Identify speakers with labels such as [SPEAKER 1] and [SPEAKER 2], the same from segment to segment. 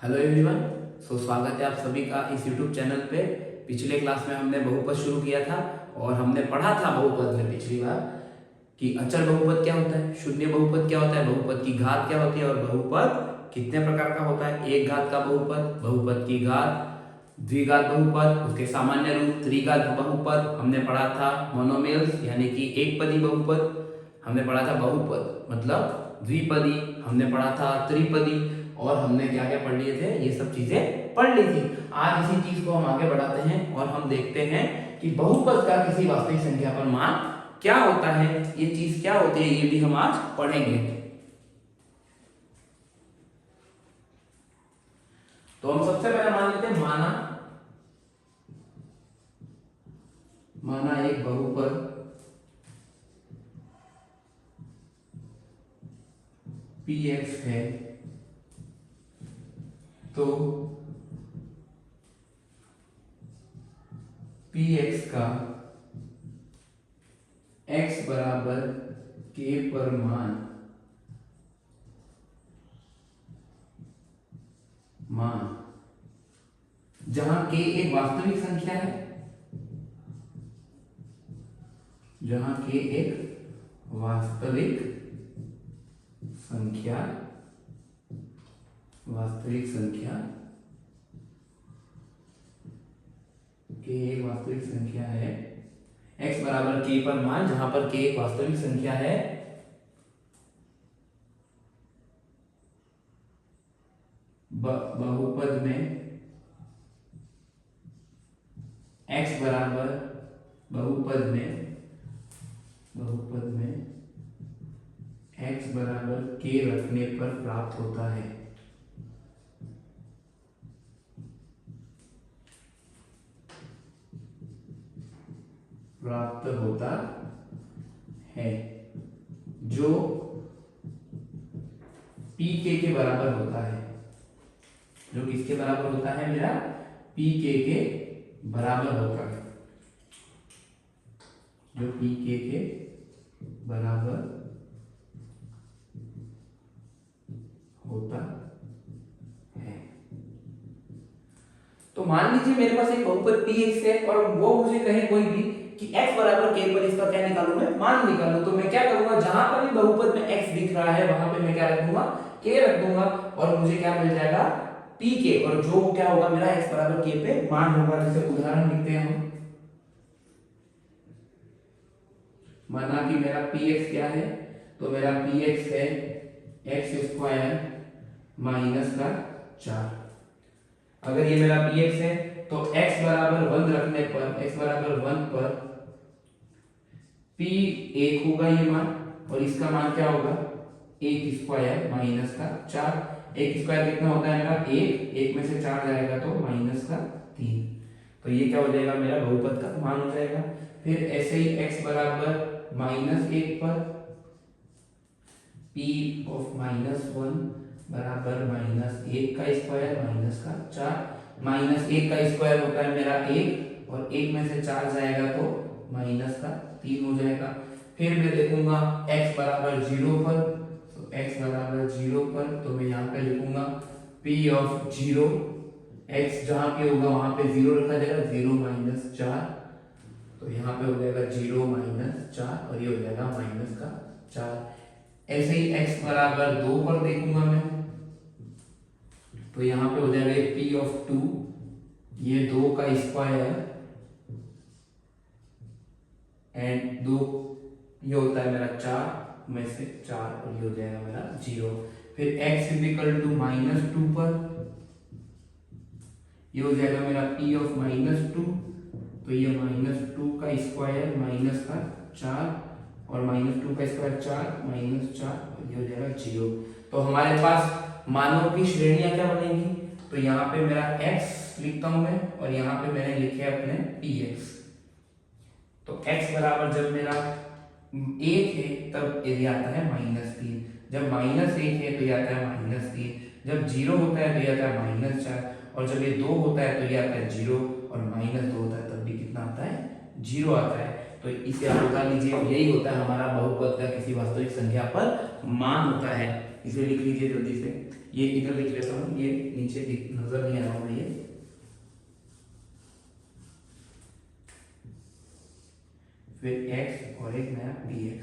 [SPEAKER 1] Hello everyone. स्वागत है आप सभी का इस यूट्यूब चैनल पे। पिछले क्लास में हमने बहुपद शुरू किया था और हमने पढ़ा था बहुपद में पिछली बार कि अचर बहुपद क्या होता है, शून्य बहुपद क्या होता है, बहुपद की घात क्या होती है और बहुपद कितने प्रकार का होता है। एक घात का बहुपद, बहुपद की घात, द्विघात बहुपद, उसके सामान्य रूप, त्रिघात बहुपद हमने पढ़ा था। मोनोमियल्स यानी कि एक पदी बहुपद हमने पढ़ा था। बहुपद मतलब द्विपदी हमने पढ़ा था। त्रिपदी और हमने क्या क्या पढ़ लिए थे, ये सब चीजें पढ़ ली थी। आज इसी चीज को हम आगे बढ़ाते हैं और हम देखते हैं कि बहुपद का किसी वास्तविक संख्या पर मान क्या होता है, ये चीज क्या होती है, ये भी हम आज पढ़ेंगे। तो हम सबसे पहले मान लेते हैं माना एक बहुपद px है, तो px का x बराबर k पर मान जहां k एक वास्तविक संख्या है, जहां k एक वास्तविक संख्या k एक वास्तविक संख्या है, x बराबर k पर मान जहां पर k एक वास्तविक संख्या है, बहुपद में x बराबर बहुपद में x बराबर k रखने पर प्राप्त होता है। जो pk के बराबर होता है। जो किसके बराबर होता है, मेरा pk के बराबर होता है। जो pk के बराबर होता है। तो मान लीजिए मेरे पास एक बहुपद px है और वो मुझे कहे कोई भी कि x बराबर k पर इसका क्या निकालूं, मैं मान निकालूं। तो मैं क्या करूंगा, जहां पर भी बहुपद में x दिख रहा है वहां पे मैं क्या रख दूंगा, k रख दूंगा और मुझे क्या मिल जाएगा, pk। और जो क्या होगा, मेरा x बराबर k पे मान होगा। जैसे उदाहरण लिखते हैं हम, माना कि मेरा px क्या है, तो मेरा px है x स्क्वायर माइनस का 4। अगर ये मेरा px है तो x बराबर 1 रखने पर, x बराबर 1 पर p 1 होगा ये मान, और इसका मान क्या होगा, 1 स्क्वायर माइनस का 4। 1 स्क्वायर कितना होता है मेरा 1, 1 में से 4 जाएगा तो माइनस का 3। तो ये क्या हो जाएगा, मेरा बहुपद का मान हो जाएगा। फिर ऐसे ही x बराबर -1 पर p ऑफ -1 बराबर -1 का स्क्वायर माइनस का 4। -1 का स्क्वायर होता है मेरा 1 और 1 में से 4 जाएगा तो माइनस का 3 हो जाएगा। फिर मैं देखूंगा x बराबर 0 पर, तो x बराबर 0 पर तो मैं यहाँ पे लिखूंगा p ऑफ 0। x जहाँ पे होगा वहां पे 0 रखा जाएगा, 0 - 4। तो यहाँ पे हो जाएगा 0 - 4 और ये हो जाएगा माइनस का 4। ऐसे ही x बराबर 2 पर देखूंगा मैं, तो यहाँ पे हो जाएगा p ऑफ 2, ये 2 का स्क्वायर एंड 2 ये होता है मेरा 4 में से 4 और ये हो जाएगा मेरा 0। फिर x इक्वल टू -2 पर ये हो जाएगा मेरा p ऑफ -2, तो ये -2 का स्क्वायर माइनस का 4 और -2 का स्क्वायर 4 -4 और ये हो जाएगा 0। तो हमारे पास मानों की श्रेणियां क्या बनेंगी, तो यहाँ पे मेरा x लिखता हूं मैं और यहाँ पे मैंने लिखे अपने px। तो x बराबर जब मेरा 1 है तब ये आता है -3, जब -1 है तो ये आता है -3, जब 0 होता है तो ये आता है -4 और जब ये 2 होता है तो ये आता है 0 और -2 होता है तब भी कितना आता है, 0 आता है। तो इसे आप उतार लीजिए, यही होता है हमारा बहुपद का किसी वास्तविक संख्या पर मान होता है। इसे लिख लीजिए जल्दी से, ये इधर लिख लेता हूँ, ये नीचे नजर नहीं आ रहा होगा ये। फिर x और एक नया dx,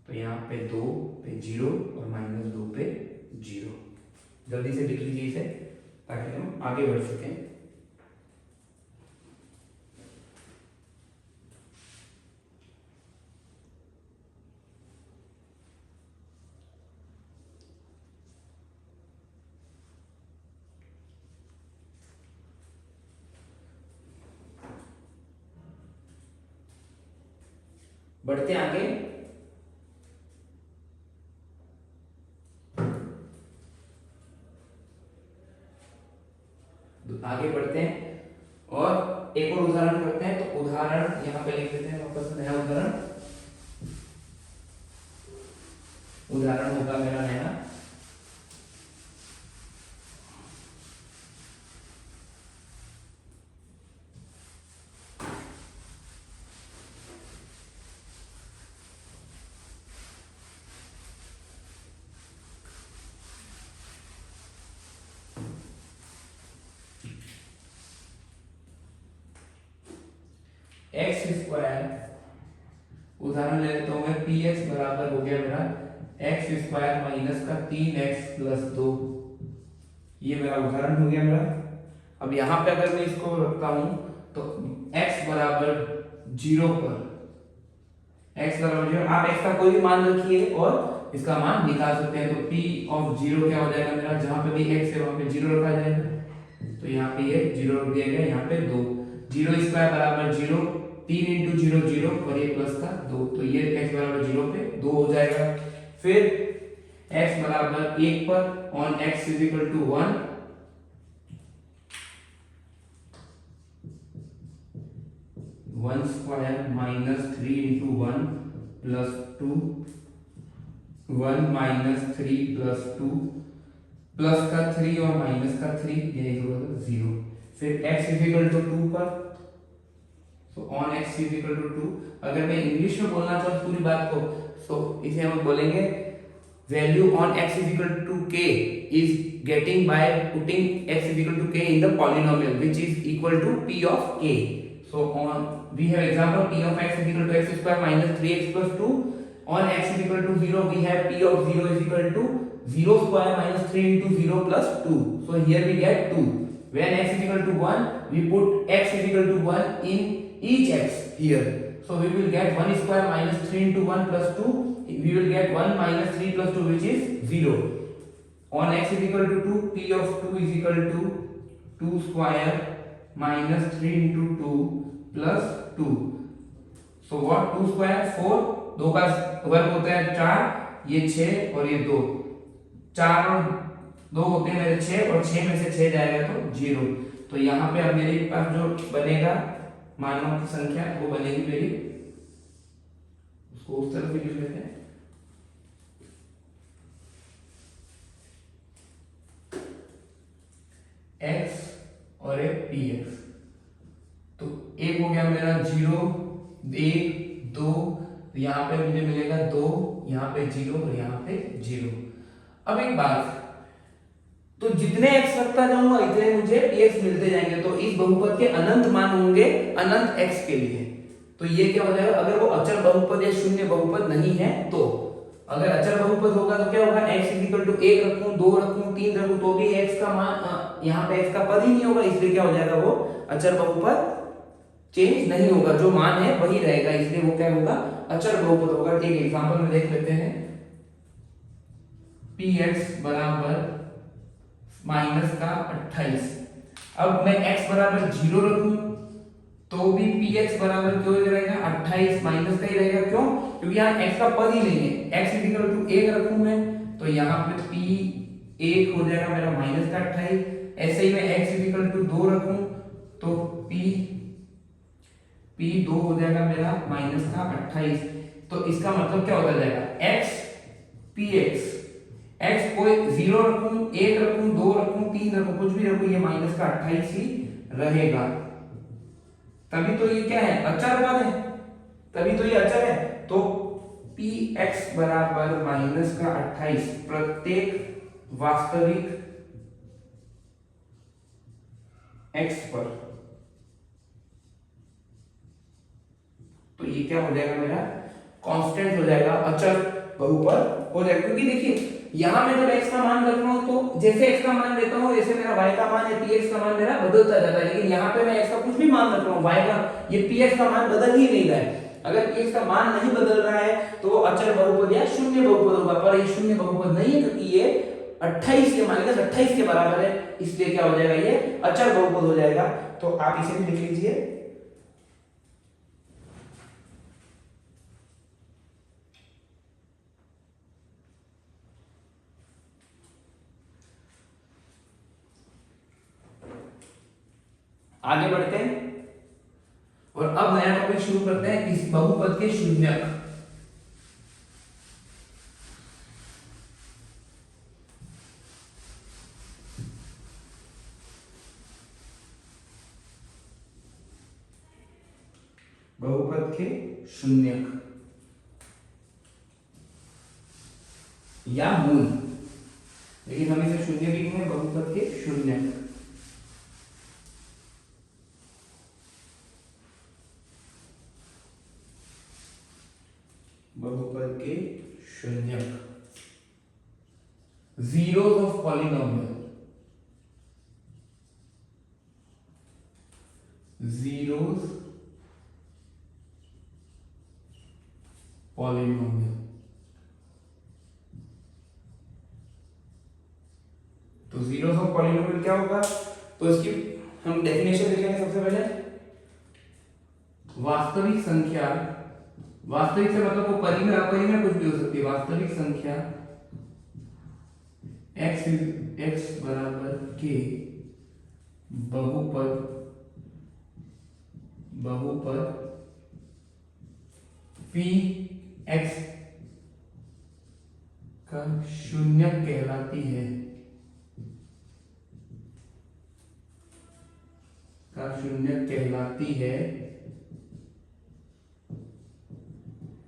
[SPEAKER 1] तो यहाँ पे 2 पे 0 और -2 पे 0। जल्दी से लिख लीजिए इसे ताकि हम आगे बढ़ सकें। बढ़ते आगे, आगे बढ़ते हैं और एक और उदाहरण करते हैं। तो उदाहरण यहाँ पे लिख देते हैं वापस, नया उदाहरण होगा मेरा नया। एक्स स्क्वायर, उदाहरण ले लेता हूं मैं, पी एक्स बराबर हो गया मेरा एक्स स्क्वायर माइनस का 3x प्लस 2। ये मेरा उदाहरण हो गया मेरा। अब यहाँ पे अगर मैं इसको रखता हूं तो x बराबर 0 पर, x बराबर 0, आप x का कोई भी मान रखिए और इसका मान निकाल सकते हैं। तो p ऑफ 0 क्या हो जाएगा मेरा, जहां पे भी x है वहां पे 0 रखा जाएगा। तो यहाँ पे ये 0 रख दिया गया, यहाँ पे 2। 0 स्क्वायर बराबर 0, 3 इंटू 0 0 और ये प्लस का 2, तो ये x बराबर 0 पे 2 हो जाएगा। फिर x बराबर 1 पर on x is equal to 1, 1 square minus 3 into 1 plus 2, 1 minus 3 plus 2, plus का 3 और माइनस का 3, ये 0। फिर x इज इक्वल टू 2 पर, तो on x is equal to 2। अगर मैं इंग्लिश में बोलना चाहूँ पूरी बात को, तो इसे हम बोलेंगे value on x is equal to k is getting by putting x is equal to k in the polynomial which is equal to p of k. So on we have example p of x is equal to x square minus 3x plus 2. On x is equal to 0 we have p of 0 is equal to 0 square minus 3 into 0 plus 2. So here we get 2. When x is equal to 1 we put x is equal to 1 in each x here. So we will get 1 square minus 3 into 1 plus 2. We will get 1 minus 3 plus 2 which is 0. On x is equal to 2, p of 2 is equal to 2 square minus 3 into 2 plus 2. So what 2 square 4, 2 का वर्ग होता है 4, ये 6 और ये 2, 4 और 2 होते हैं मेरे 6 और 6 में से 6 जाएगा तो 0। तो यहाँ पे अब मेरे पास जो बनेगा मानों की संख्या वो बनेगी मेरी, उसको उस तरफ भी लिख लेते हैं। x और एक px, तो एक हो गया मेरा 0, 1, 2, यहाँ पे मुझे मिलेगा 2, यहाँ पे 0 और यहाँ पे 0। अब एक बात, तो जितने x रखता जाऊंगा इतने मुझे px मिलते जाएंगे, तो इस बहुपद के अनंत मान होंगे अनंत x के लिए। तो ये क्या हो जाएगा, अगर वो अचर बहुपद या शून्य बहुपद नहीं है तो, अगर अचर बहुपद होगा तो क्या होगा, x इज इक्वल टू 1 रखूं, 2 रखूं, 3 रखूं तो भी x का मान यहाँ पे x का पद ही नहीं होगा, इसलिए क्या हो जाएगा, वो अचर बहुपद चेंज नहीं होगा, जो मान है वही रहेगा, इसलिए वो क्या होगा, अचर बहुपद होगा। एक एग्जांपल में देख लेते हैं, px बराबर माइनस का 28। अब मैं x बराबर 0 रखूं तो भी px बराबर क्यों रहेगा, 28 माइनस का ही रहेगा। क्यों, क्योंकि यहाँ x का पद ही नहीं है। x इज इक्वल टू 1 रखूं मैं तो यहाँ पे p 1 हो जाएगा मेरा माइनस का 28। ऐसे ही मैं x इज इक्वल टू 2 रखूं तो p 2 हो जाएगा मेरा माइनस का 28। तो इसका मतलब क्या होता जाएगा, x px, x कोई 0 रखूं, 1 रखूं, 2 रखूं, 3 रखूं, कुछ भी रखूं, ये माइनस का 28 ही रहेगा। तभी तो ये क्या है, अचर पद है। तभी तो ये अचर है। तो पी एक्स बराबर माइनस का 28 प्रत्येक वास्तविक एक्स पर, तो ये क्या हो जाएगा मेरा कांस्टेंट हो जाएगा, अचर बहुपद हो जाएगा। क्योंकि देखिए यहां मैं जब x का मान रख रहा हूं तो जैसे x का मान लेता हूं जैसे मेरा y का मान या px का मान मेरा बदलता जाता है, लेकिन यहाँ पे मैं x का कुछ भी मान रख रहा हूं, y का ये px का मान बदल ही नहीं रहा है। अगर px का मान नहीं बदल रहा है तो अचर बहुपद या शून्य बहुपद होगा, पर ये शून्य बहुपद नहीं है क्योंकि ये 28 के माइनस 28 के बराबर है, इसलिए क्या हो जाएगा ये अचर बहुपद हो जाएगा। तो आप इसे भी लिख लीजिए। आगे बढ़ते हैं और अब नया टॉपिक शुरू करते हैं, इस बहुपद के शून्यक। बहुपद के शून्यक या मूल, लेकिन हम इसे शून्य लिखेंगे, बहुपद के शून्यक। बहुपद के शून्यक, zeros of polynomial, zeros polynomial. तो जीरोस ऑफ पॉलिनोमियल क्या होगा, तो इसकी हम डेफिनेशन लिखेंगे सबसे पहले। वास्तविक संख्या, वास्तविक से मतलब वो परिमेय अपरिमेय कुछ भी हो सकती है, वास्तविक संख्या x बराबर के बहुपद p x का शून्यक कहलाती है, का शून्यक कहलाती है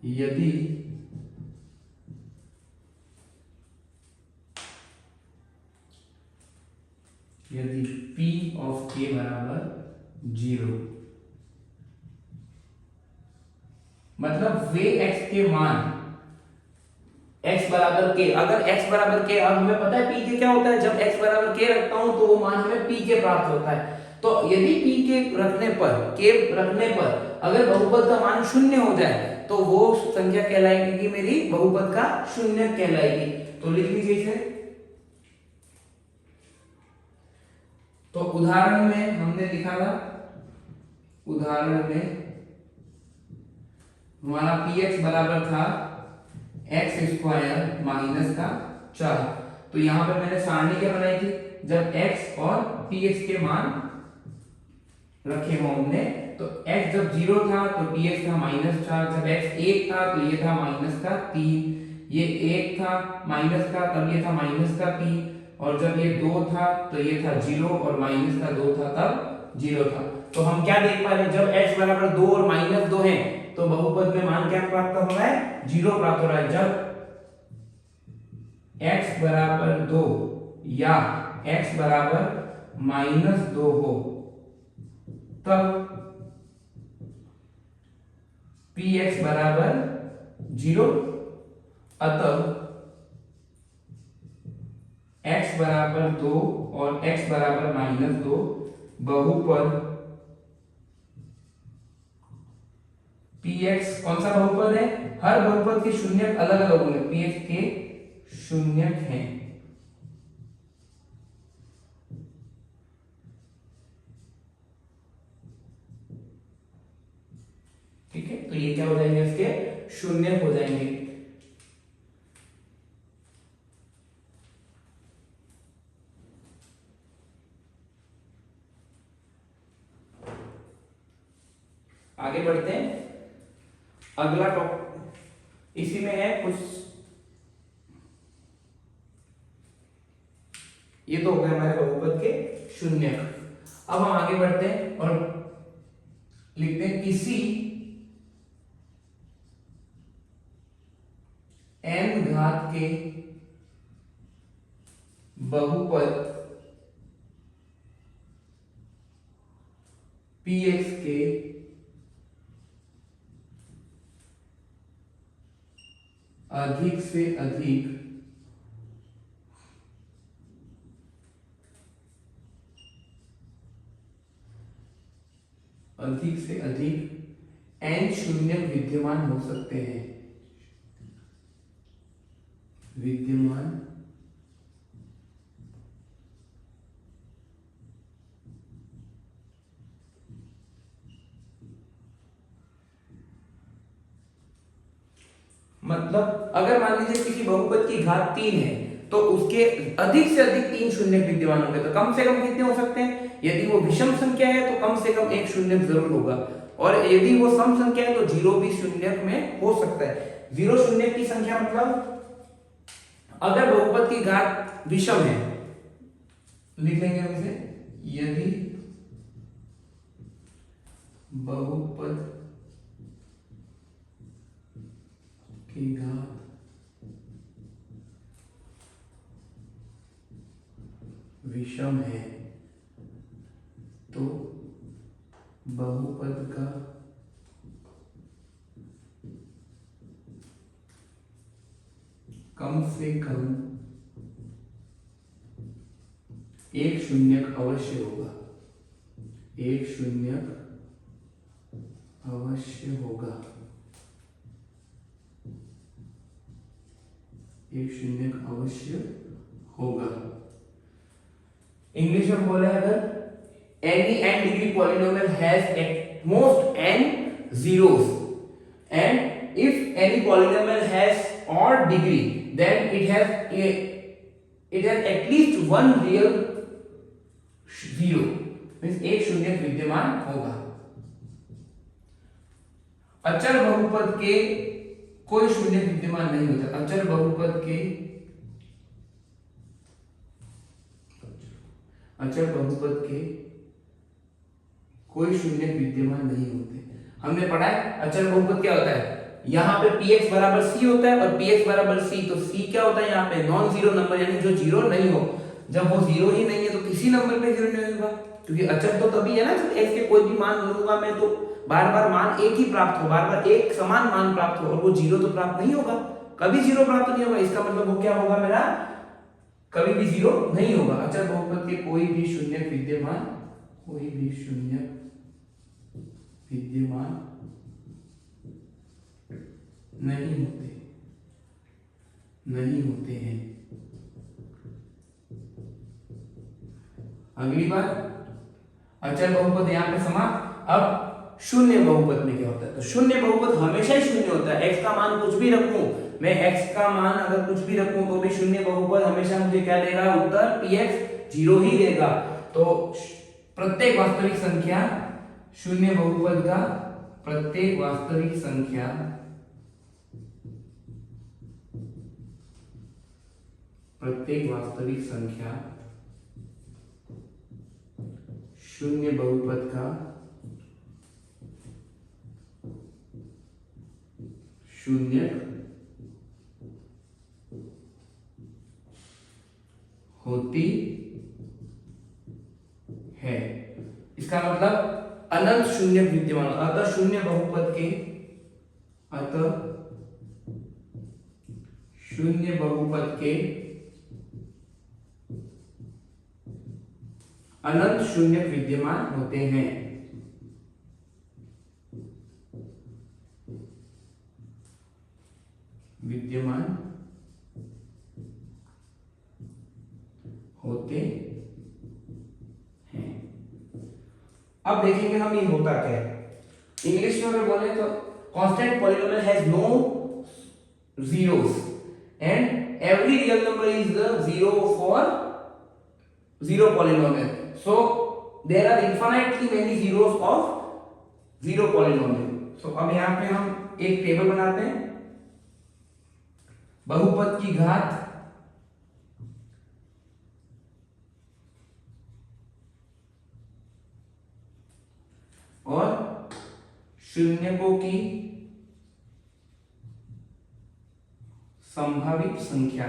[SPEAKER 1] यदि p ऑफ k बराबर 0, मतलब वे x के मान x बराबर k, अगर x बराबर k, अब हमें पता है p के क्या होता है, जब x बराबर k रखता हूं तो वो मान हमें p के प्राप्त होता है। तो यदि p के रखने पर, k रखने पर अगर बहुपद का मान शून्य हो जाए तो वो संख्या कहलाएगी कि मेरी बहुपद का शून्य कहलाएगी। तो लिख लीजिए इसे। तो उदाहरण में हमने लिखा था, उदाहरण में हमारा px बराबर था x स्क्वायर माइनस का 4। तो यहां पर मैंने सारणी क्या बनाई थी, जब x और px के मान रखे हो हमने, तो x जब 0 था तो px था -4, जब x 1 था तो ये था -3, ये 1 था माइनस का तब ये था -3, और जब ये 2 था तो ये था 0 और -2 था तब 0 था। तो हम क्या देख पा रहे हैं, जब x बराबर 2 और -2 है तो बहुपद में मान क्या प्राप्त हो रहा है, 0 प्राप्त हो रहा है। जब x बराबर 2 या x बराबर -2 हो तब px बराबर 0, अतः x बराबर 2 और x बराबर -2 बहुपद px कौन सा बहुपद है, हर बहुपद के शून्यक अलग अलग होंगे, px के शून्यक हैं। ठीक है, तो ये क्या हो जाएंगे, इसके शून्य हो जाएंगे। आगे बढ़ते हैं, अगला टॉपिक इसी में है कुछ, ये तो हो गए हमारे बहुपद के शून्य। अब हम आगे बढ़ते हैं और लिखते हैं किसी घात के बहुपद px के अधिक से अधिक n शून्यक विद्यमान हो सकते हैं। मतलब अगर मान लीजिए किसी बहुपद की घात 3 है तो उसके अधिक से अधिक 3 शून्यक विद्यमान होंगे, तो कम से कम कितने हो सकते हैं? यदि वो विषम संख्या है तो कम से कम एक शून्यक जरूर होगा, और यदि वो सम संख्या है तो 0 भी शून्यक में हो सकता है। 0 शून्यक की संख्या मतलब अगर बहुपद की घात विषम है, लिख लेंगे हम इसे, यदि बहुपद की घात विषम है तो बहुपद का कम से कम एक शून्यक अवश्य होगा। एक शून्यक अवश्य होगा। एक शून्यक अवश्य होगा। इंग्लिश में बोले अगर any n degree polynomial has at most n zeros, and if any polynomial has odd degree then it has at least one real zero, means एक शून्यक विद्यमान होगा। अचर बहुपद के कोई शून्यक विद्यमान नहीं होता। अचर बहुपद के कोई शून्यक विद्यमान नहीं होते। हमने पढ़ा है अचर बहुपद क्या होता है, यहाँ पे px बराबर c होता है और px बराबर c, तो c क्या होता है यहाँ पे? नॉन जीरो नंबर, यानी जो जीरो नहीं हो। जब वो जीरो ही नहीं है तो किसी नंबर पे जीरो नहीं होगा, क्योंकि अचर तो तभी है ना जब x के कोई भी मान लूंगा मैं तो बार बार मान एक ही प्राप्त हो, बार बार एक समान मान प्राप्त हो, और वो जीरो तो प्राप्त नहीं होगा, कभी जीरो प्राप्त नहीं होगा। इसका मतलब वो क्या होगा मेरा? कभी भी जीरो नहीं होगा। अचर बहुपद के कोई भी शून्यक विद्यमान नहीं होते हैं। अगली बार अचर बहुपद यहाँ पे समाप्त। अब शून्य बहुपद में क्या होता है? तो शून्य बहुपद हमेशा ही शून्य होता है। x का मान कुछ भी रखूं मैं, x का मान अगर कुछ भी रखूं तो भी शून्य बहुपद हमेशा मुझे क्या देगा? उत्तर px 0 ही देगा। तो प्रत्येक वास्तविक संख्या शून्य बहुपद का प्रत्येक वास्तविक संख्या शून्य बहुपद का शून्यक होती है। इसका मतलब अनंत शून्य विद्यमान, अतः शून्य बहुपद के अनंत शून्य विद्यमान होते हैं। अब देखेंगे हम ये होता क्या है। इंग्लिश में अगर बोले तो constant polynomial has no zeros and every real number is the zero for zero polynomial, so there are infinitely many zeros of zero polynomial। so अब यहाँ पे हम एक टेबल बनाते हैं। बहुपद की घात और शून्यकों की संभावित संख्या,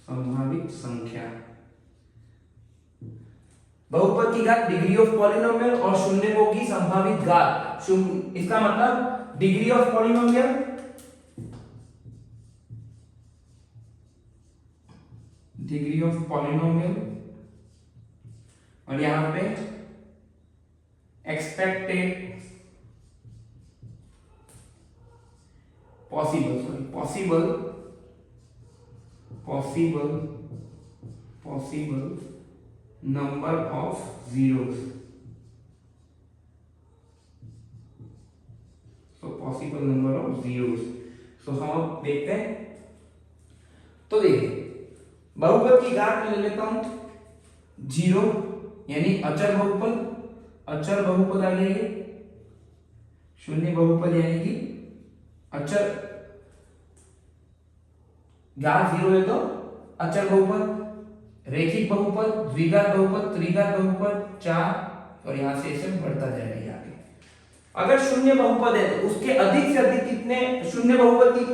[SPEAKER 1] संभावित संख्या। बहुपद की घात डिग्री ऑफ पॉलिनोमियल और शून्य की संभावित घात। इसका मतलब डिग्री ऑफ पॉलिनोमियल और यहां पे expected possible number of zeros, तो पॉसिबल नंबर ऑफ zeros। तो हम अब देखते हैं। तो देखिए बहुपद की घात में ले लेता हूं 0 यानी अचर बहुपद आ गया ये। शून्य बहुपद यानी कि अचर, घात 0 है तो अचर बहुपद, रैखिक बहुपद, द्विघात बहुपद, त्रिघात बहुपद, 4 और यहां से ऐसे बढ़ता जाएगा आगे। अगर शून्य बहुपद है तो उसके अधिक से अधिक कितने शून्य बहुपद की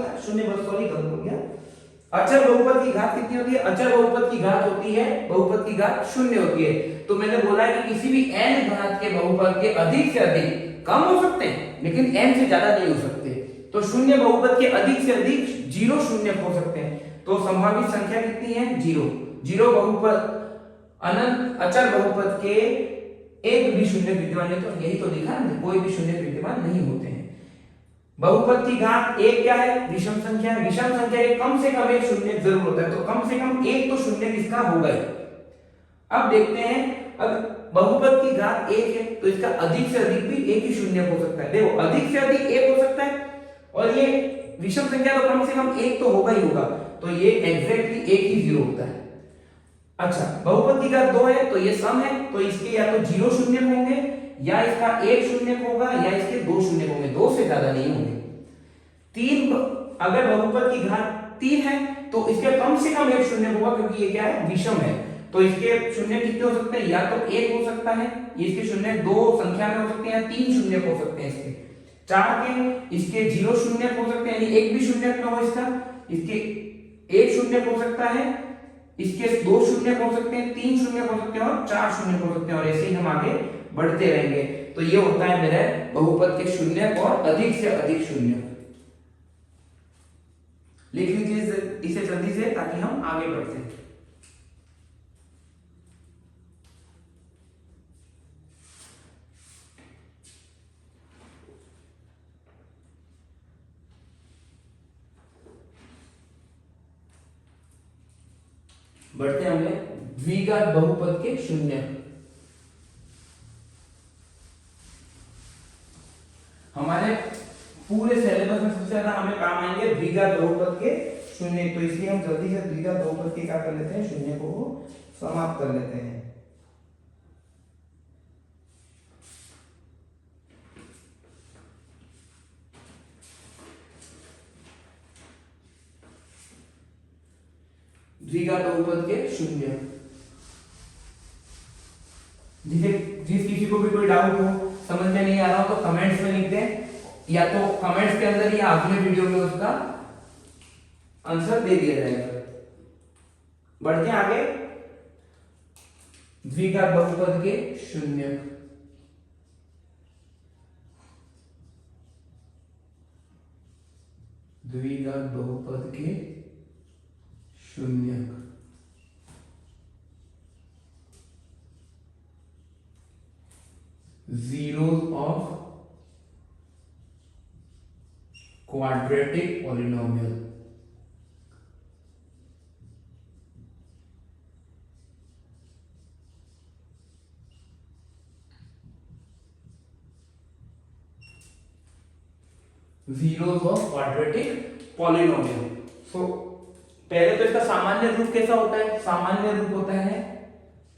[SPEAKER 1] अचर बहुपद की घात कितनी होती है? अचर बहुपद की घात होती है, बहुपद की घात शून्य होती है। तो मैंने बोला है कि किसी भी n घात के बहुपद के अधिक से अधिक कम हो सकते हैं लेकिन n से ज्यादा नहीं हो सकते। तो शून्य बहुपद के अधिक से अधिक 0 शून्य हो सकते हैं। तो संभावित संख्या कितनी है? 0 बहुपद अनंत अचर बहुपद के एक भी शून्य विद्यमान है, तो यही तो लिखा है, कोई भी शून्य विद्यमान नहीं होते हैं। बहुपद की घात एक क्या है? विषम संख्या है। विषम संख्या के कम से कम एक शून्य जरूर होता है, तो कम से कम एक तो शून्य किसका होगा ही। अब देखते हैं, अब बहुपद की घात एक है तो इसका अधिक से अधिक भी एक ही शून्य हो सकता है। देखो अधिक से अधिक एक हो सकता है और ये विषम संख्या तो कम से कम एक तो होगा ही होगा, तो ये एग्जैक्टली एक ही 0 होता है। अच्छा बहुपद की घात 2 है तो ये सम है, तो इसके या तो 0 शून्य होंगे या इसका एक शून्य होगा या इसके 2 शून्य होंगे, 2 से ज्यादा नहीं होंगे। 3 अगर बहुपद की घात 3 है तो इसके कम से कम एक शून्य होगा, क्योंकि ये क्या है? विषम है। तो इसके शून्य कितने हो सकते हैं? या तो एक हो सकता है, इसके शून्य 2 संख्या में हो सकते हैं, या 3 शून्य हो सकते हैं इसके। 4 के इसके 0 शून्य हो सकते हैं, यानी एक भी शून्य न हो इसका, इसके एक शून्य हो सकता है, इसके 2 शून्य हो सकते हैं, 3 शून्य हो सकते हैं और 4 शून्य हो सकते हैं, और ऐसे ही हम आगे बढ़ते रहेंगे। तो ये होता है मेरे बहुपद के शून्य और अधिक से अधिक शून्य। लिख लीजिए इसे जल्दी से ताकि हम आगे बढ़ते हैं। बढ़ते होंगे द्विघात बहुपद के शून्य। हमारे पूरे सिलेबस में सबसे ज्यादा हमें काम आएंगे द्विघात बहुपद के शून्य, तो इसलिए हम जल्दी से द्विघात बहुपद के क्या कर लेते हैं? शून्य को समाप्त कर लेते हैं। द्विघात बहुपद के शून्य। जिस किसी को भी कोई डाउट हो, समझ में नहीं आ रहा हो तो कमेंट्स में लिख दें, या तो कमेंट्स के अंदर या अगले वीडियो में उसका आंसर दे दिया जाएगा। बढ़ते हैं आगे। द्विघात बहुपद के शून्य। द्विघात बहुपद के शून्य। zeros of quadratic polynomial। zeros of quadratic polynomial। सो पहले तो इसका सामान्य रूप कैसा होता है? सामान्य रूप होता है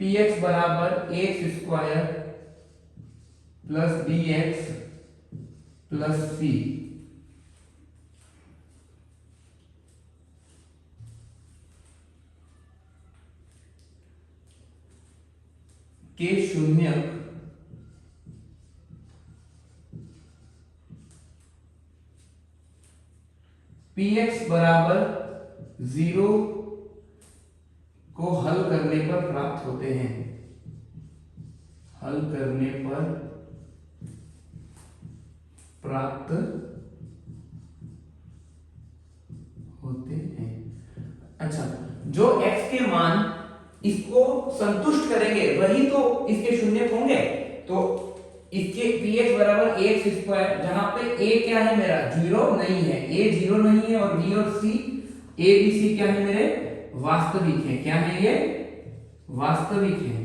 [SPEAKER 1] px बराबर x square plus bx plus c के शून्य px बराबर 0 को हल करने पर प्राप्त होते हैं, हल करने पर प्राप्त होते हैं। अच्छा, जो x के मान इसको संतुष्ट करेंगे वही तो इसके शून्य होंगे। तो इसके px बराबर ax स्क्वायर, जहां पे a क्या है मेरा, 0 नहीं है, a 0 नहीं है, और b और c a b c क्या है मेरे, वास्तविक है। क्या है ये, वास्तविक है।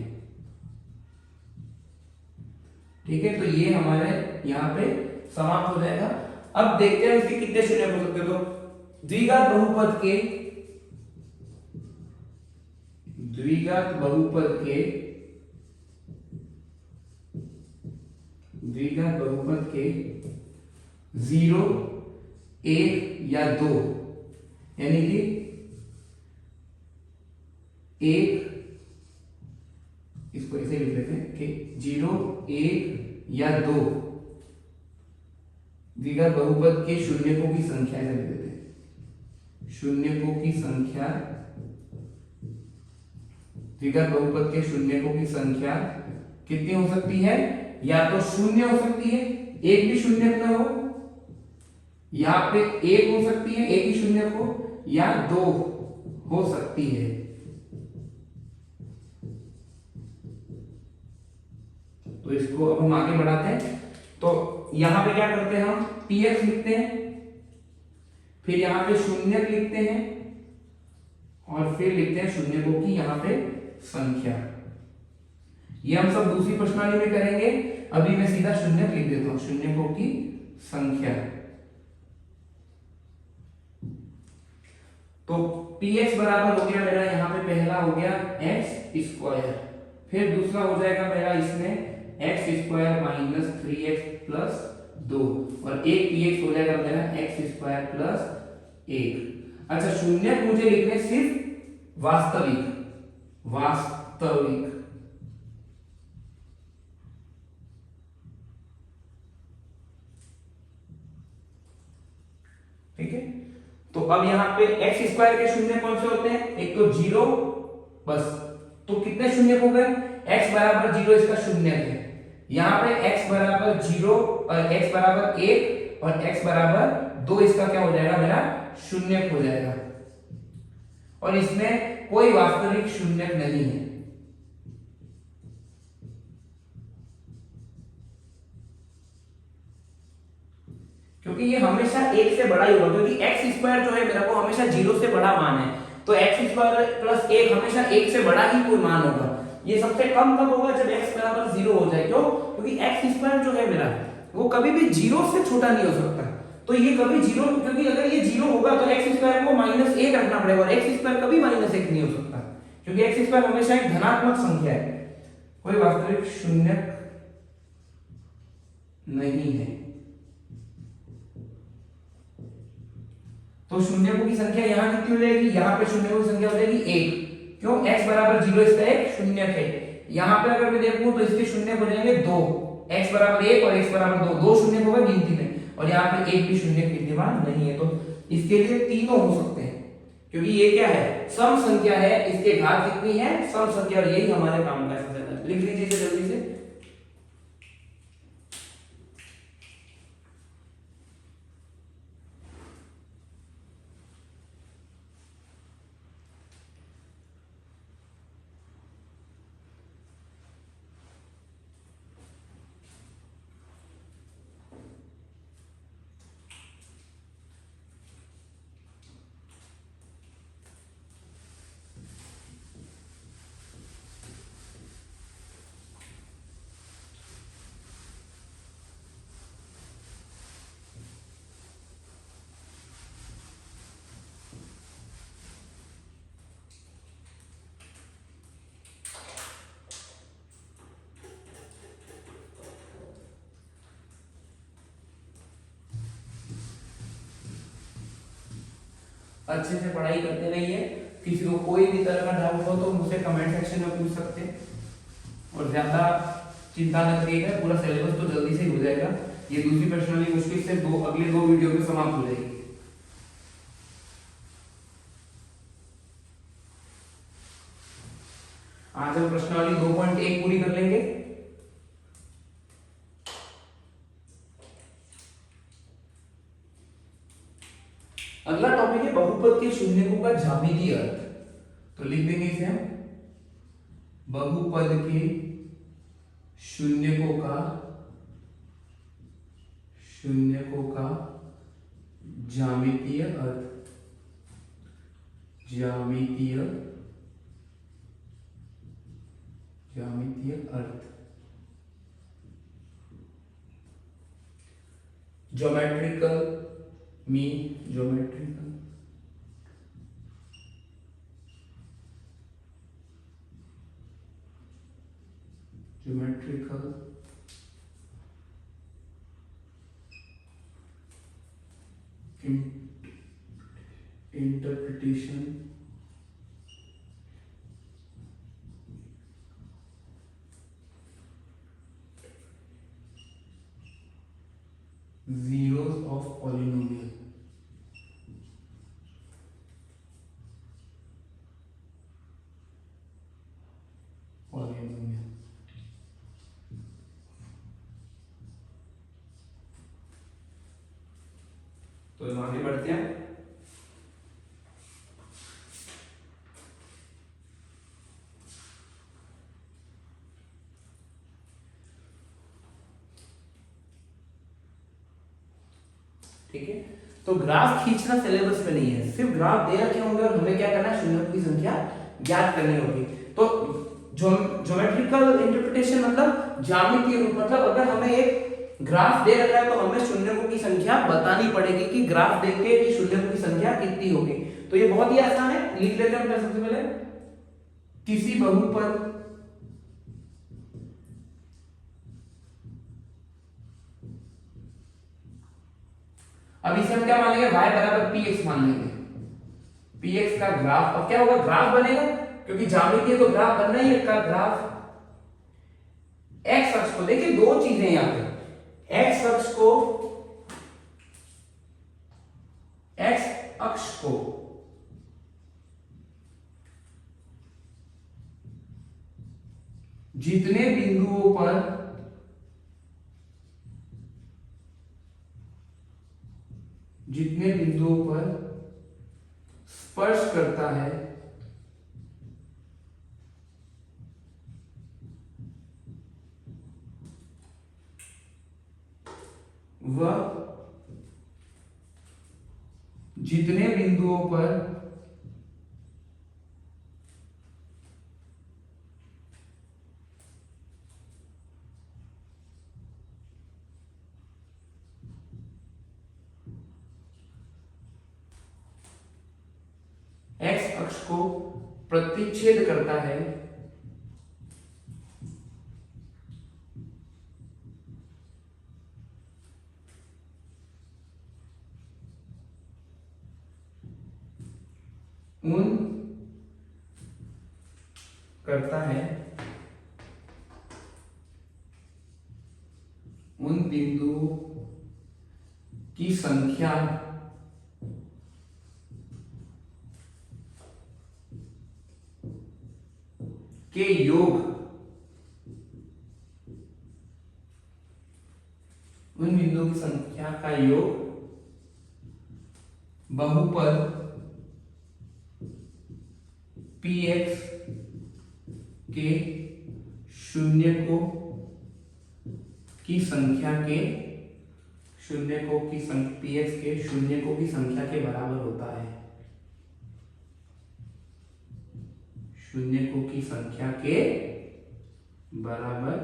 [SPEAKER 1] ठीक है, तो ये हमारे यहाँ पे समाप्त हो जाएगा। अब देखते हैं इसके कितने शून्य हो सकते हैं। तो द्विघात बहुपद के, द्विघात बहुपद के, द्विघात बहुपद के 0, 1 या 2, यानी कि 1, इसको ऐसे लिख लेते हैं कि 0, 1 या 2 द्विघात बहुपद के शून्यकों की संख्या, ऐसे लिख देते हैं, शून्यकों की संख्या, द्विघात बहुपद के शून्यकों की संख्या कितनी हो सकती है, या तो शून्य हो सकती है, एक भी शून्य न हो, यहाँ पे एक हो सकती है एक ही शून्य को, या 2 हो सकती है। तो इसको अब हम आगे बढ़ाते हैं। तो यहां पे क्या करते हैं, हम px लिखते हैं, फिर यहां पे शून्य लिखते हैं, और फिर लिखते हैं शून्यकों की यहां पे संख्या। ये हम सब दूसरी प्रश्नावली में करेंगे, अभी मैं सीधा शून्य लिख देता हूं, शून्यकों की संख्या। तो px बराबर हो गया मेरा, यहां पे पहला हो गया x स्क्वायर, फिर दूसरा हो जाएगा मेरा इसमें x square minus 3x plus 2, और एक px हो जाएगा मेरा x स्क्वायर प्लस 1। अच्छा, शून्य मुझे लिखने सिर्फ वास्तविक, वास्तविक। ठीक है, तो अब यहां पे x स्क्वायर के शून्य कौन से होते हैं, एक तो 0, बस, तो कितने शून्य हो गए, x बराबर 0 इसका शून्य है, यहां पे x बराबर 0 और x बराबर 1 और x बराबर 2 इसका क्या हो जाएगा मेरा, शून्य हो जाएगा, और इसमें कोई वास्तविक शून्य नहीं है। क्योंकि ये हमेशा 1 से बड़ा ही होगा, क्योंकि x स्क्वायर जो है मेरा वो हमेशा 0 से बड़ा मान है, तो x स्क्वायर प्लस 1 हमेशा 1 से बड़ा ही कोई मान होगा। ये सबसे कम कब होगा, जब x बराबर 0 हो जाए। क्यों, क्योंकि x स्क्वायर जो है मेरा वो कभी भी 0 से छोटा नहीं हो सकता, तो ये कभी 0, क्योंकि अगर ये 0 होगा तो x स्क्वायर को -1 रखना पड़ेगा, और x स्क्वायर कभी -1 नहीं हो सकता, क्योंकि x स्क्वायर हमेशा एक धनात्मक संख्या है, कोई वास्तविक शून्य नहीं है। तो शून्यकों की संख्या यहाँ कितनी हो जाएगी, यहाँ पे शून्यकों की संख्या हो जाएगी 1। क्यों, x बराबर 0 इसका एक शून्य है, यहाँ पे अगर मैं देखूं तो इसके शून्य हो जाएंगे 2, x बराबर 1 और x बराबर 2, 2 शून्य होगा गिनती में, और यहाँ पे एक भी शून्य विद्यमान नहीं है, तो इसके लिए तीनों हो सकते हैं, क्योंकि ये क्या है, सम संख्या है, इसके घात कितनी है, सम संख्या, और यही हमारे काम का है। लिख लीजिए जल्दी से। अच्छे से पढ़ाई करते रहिए, किसी को कोई भी तरह का डाउट हो तो मुझसे कमेंट सेक्शन में पूछ सकते हैं, और ज्यादा चिंता न करिएगा, पूरा सिलेबस तो जल्दी से ही हो जाएगा। ये दूसरी प्रश्नावली मुश्किल से अगले 2 वीडियो में समाप्त हो जाएगी। आज हम प्रश्नावली 2.1 पूरी कर लेंगे। अगला टॉपिक है बहुपद के शून्यकों का ज्यामितीय अर्थ। तो लिख देंगे इसे हम, बहुपद के शून्यकों का ज्यामितीय अर्थ। ज्यामितीय अर्थ, geometrical mean, geometrical interpretation zeros of polynomial। तो आगे बढ़ते हैं। ठीक है, तो ग्राफ खींचना सिलेबस में नहीं है, सिर्फ ग्राफ दे रखे होंगे और हमें क्या करना है, शून्यों की संख्या ज्ञात करनी होगी। तो ज्योमेट्रिकल इंटरप्रिटेशन मतलब ज्यामितीय रूप, मतलब अगर हमें एक ग्राफ दे रखा है तो हमें शून्यों की संख्या बतानी पड़ेगी कि ग्राफ देख के कि शून्यों की संख्या कितनी होगी। तो ये बहुत ही आसान है, लिख लेते हैं सबसे पहले, किसी बहुपद अब इसे हम क्या मानेंगे, y बराबर px मान लेंगे। px का ग्राफ, अब क्या होगा, ग्राफ बनेगा क्योंकि ज्यामितीय तो ग्राफ बनना ही है। का ग्राफ x अक्ष को, देखिए दो चीजें यहां पे, x अक्ष को जितने बिंदुओं पर स्पर्श करता है वह जितने बिंदुओं पर x अक्ष को प्रतिच्छेद करता है उन बिंदुओं की संख्या के योग, उन बिंदुओं की संख्या का योग बहुपद px के शून्यकों की संख्या के px के शून्यकों की संख्या के बराबर होता है। शून्यकों की संख्या के बराबर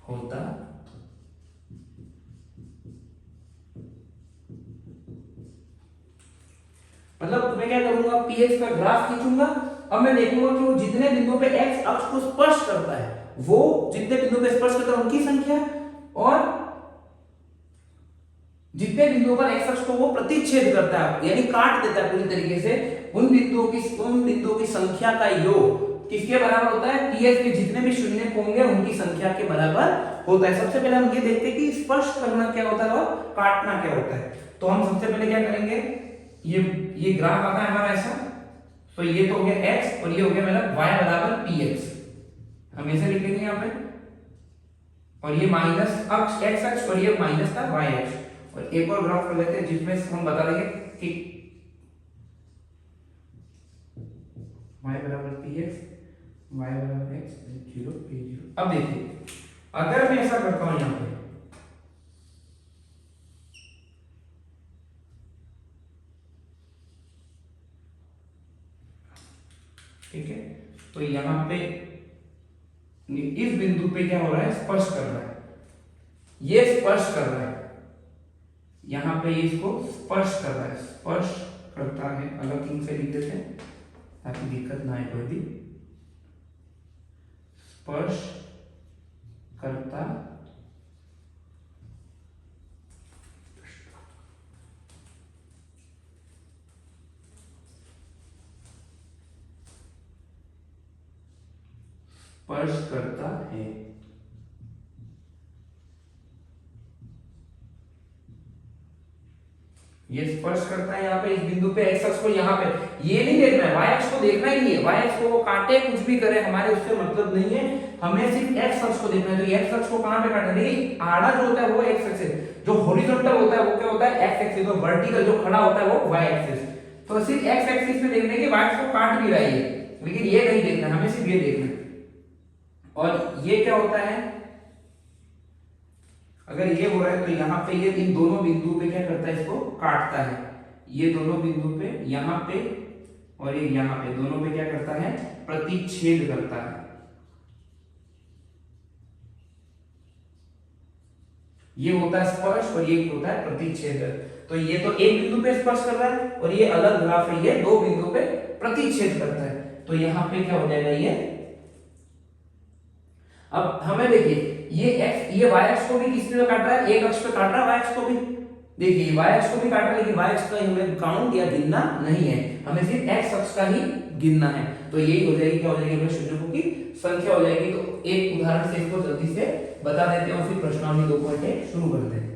[SPEAKER 1] होता मतलब मैं क्या करूंगा, px का ग्राफ खींचूंगा। अब मैं देखूंगा कि वो जितने बिंदुओं पे x अक्ष को स्पर्श करता है, वो जितने बिंदुओं पे स्पर्श करता है उनकी संख्या, और जितने बिंदुओं पर x अक्ष को वो प्रतिच्छेद करता है यानी काट देता है पूरी तरीके से, उन बिंदुओं की संख्या का योग किसके बराबर होता है, px के जितने भी शून्य होंगे उनकी संख्या के बराबर होता है। सबसे पहले हम ये देखते हैं कि स्पष्ट करना क्या होता है और काटना क्या होता है। तो हम सबसे पहले क्या करेंगे, ये ग्राफ आता है हमारा ऐसा, तो ये तो हो गया x और ये हो गया मेरा y बराबर px, हम ऐसे लिख लेंगे यहाँ पे, और ये माइनस अक्ष x अक्ष और ये माइनस का y अक्ष। और एक और ग्राफ कर लेते हैं जिसमें हम बता देंगे कि y बराबर px, y बराबर x, 0 a 0। अब देखिए अगर मैं ऐसा करता हूं यहाँ पे, ठीक है, तो यहाँ पे इस बिंदु पे क्या हो रहा है, स्पर्श कर रहा है, ये स्पर्श कर रहा है, यहाँ पे इसको स्पर्श कर रहा है, स्पर्श करता है, अलग किंग से लिख देते हैं ताकि दिक्कत ना आए कोई भी, स्पर्श करता स्पर्श करता है। ये स्पर्श करता है यहाँ पे इस बिंदु पे x अक्ष को, यहाँ पे ये नहीं देखना है, y अक्ष को देखना ही नहीं है, y अक्ष को वो काटे कुछ भी करे हमारे उससे मतलब नहीं है, हमें सिर्फ x अक्ष को देखना है। तो x अक्ष को कहां पे काटना है, देखिए आड़ा जो होता है वो x एक्सिस, जो हॉरिजॉन्टल होता है वो क्या होता है x एक्सिस, और वर्टिकल जो खड़ा होता है वो y एक्सिस। तो सिर्फ x एक्सिस पे देखने के y अक्ष को काट भी रहा है, लेकिन ये नहीं देखना, हमें सिर्फ ये देखना है। और ये क्या होता है, अगर ये हो रहा है तो यहाँ पे ये इन दोनों बिंदु पे क्या करता है, इसको काटता है, ये दोनों बिंदु पे यहाँ पे और ये यहाँ पे दोनों पे क्या करता है, प्रतिच्छेद करता है। ये होता है स्पर्श और ये होता है प्रतिच्छेद। तो ये तो एक बिंदु पे स्पर्श कर रहा है और ये अलग ग्राफ है, ये दो बिंदु पे प्रतिच्छेद करता है। तो यहाँ पे क्या हो जाएगा, ये अब हमें देखिए ये x, ये y अक्ष को भी किस पे काट रहा है, एक अक्ष पे काट रहा है y अक्ष को भी, देखिए y अक्ष को भी काट रहा है, लेकिन y अक्ष का हमें काउंट या गिनना नहीं है, हमें सिर्फ x अक्ष का ही गिनना है। तो यही हो जाएगी, क्या हो जाएगी, हमें शून्यों की संख्या हो जाएगी। तो एक उदाहरण से इसको जल्दी से बता देते हैं और फिर प्रश्नावली 2.1 शुरू करते हैं।